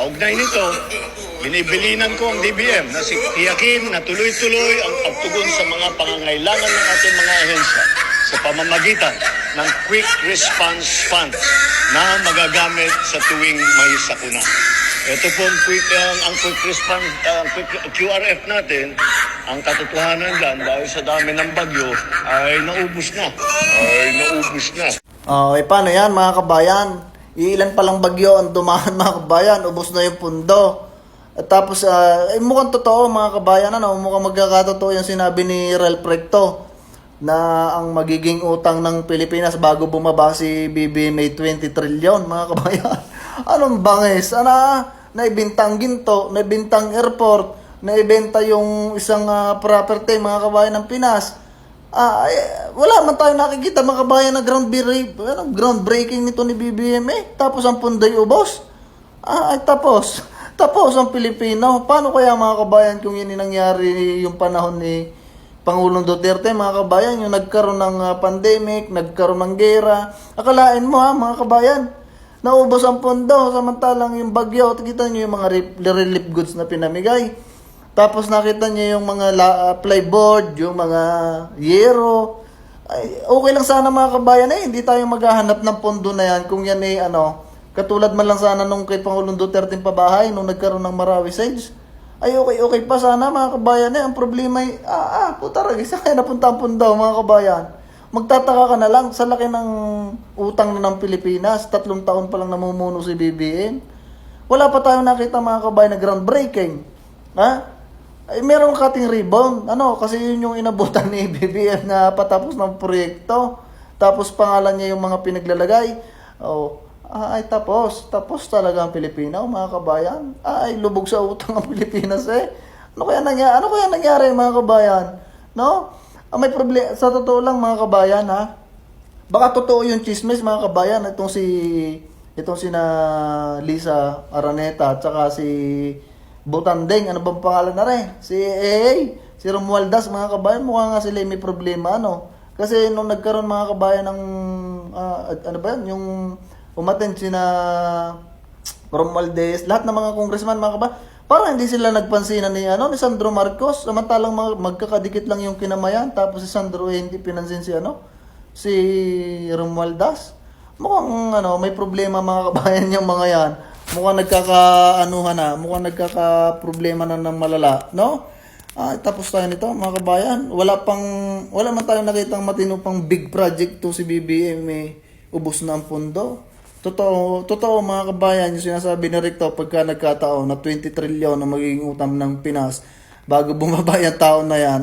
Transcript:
Kaugnay nito, binibilinan ko ang DBM na tiyakin na tuloy-tuloy ang pagtugon sa mga pangangailangan ng ating mga ahensya sa pamamagitan ng Quick Response Funds na magagamit sa tuwing may sakuna. Ito po ang quick response, quick QRF natin, ang katotohanan dyan dahil sa dami ng bagyo ay naubos na. Okay, paano yan mga kabayan? Ilan palang bagyo ang dumaan mga kabayan, ubos na yung pundo. At tapos, mukhang totoo mga kabayan, mukhang magkakatotoo yung sinabi ni Ralph Recto na ang magiging utang ng Pilipinas bago bumaba si BBM ay 20 trilyon mga kabayan. Anong bangis? Naibintang ginto, naibintang airport, naibenta yung isang property mga kabayan ng Pinas. Wala man tayo nakikita mga kabayan na groundbreaking nito ni BBM Tapos ang punday ubos. Tapos ang Pilipino. Paano kaya mga kabayan kung yun yung nangyari yung panahon ni Pangulong Duterte mga kabayan, yung nagkaroon ng pandemic, nagkaroon ng gera. Akalain mo mga kabayan, naubos ang pondo, samantalang yung bagyo, kita nyo yung mga relief goods na pinamigay. Tapos nakita nyo yung mga plyboard, yung mga yero. Ay, okay lang sana mga kabayan hindi tayo maghahanap ng pondo na yan kung yan katulad man lang sana nung kay Pangulong Duterte pabahay, nung nagkaroon ng Marawi Sides. Ay okay pa sana mga kabayan ang problema ay, puta ragis, kaya napunta ang pondo mga kabayan. Magtataka ka na lang sa laki ng utang na ng Pilipinas, 3 taon pa lang namumuno si BBM. Wala pa tayong nakita mga kabayan na groundbreaking. Ay meron cutting rebound. Kasi yun yung inabutan ni BBM na patapos ng proyekto. Tapos pangalan niya yung mga pinaglalagay. Tapos talaga ang Pilipino, mga kabayan. Lubog sa utang ang Pilipinas Ano kaya nangyari mga kabayan? May problema, sa totoo lang mga kabayan baka totoo yung chismis mga kabayan, itong si na Lisa Araneta at saka si Butandeng, ano bang pangalan na rin? Si Romualdez mga kabayan, mukha nga sila may problema Kasi nung nagkaroon mga kabayan ng yung umattend sina Romualdez, lahat ng mga congressman mga kabayan, parang hindi sila nagpansinan ni Sandro Marcos, samantalang magkakadikit lang yung kinamayan, tapos si Sandro hindi pinansin si Romualdez. Mukhang may problema mga kabayan yung mga yan. Mukhang mukhang nagkaka-problema na ng malala, tapos tayo nito mga kabayan. Wala man tayong nakitang matino pang big project to si BBM ubos na ang pondo. Totoo mga kabayan, yung sinasabi ni Recto pagka nagkataon na 20 trilyon na magiging utang ng Pinas bago bumaba yung taon na yan.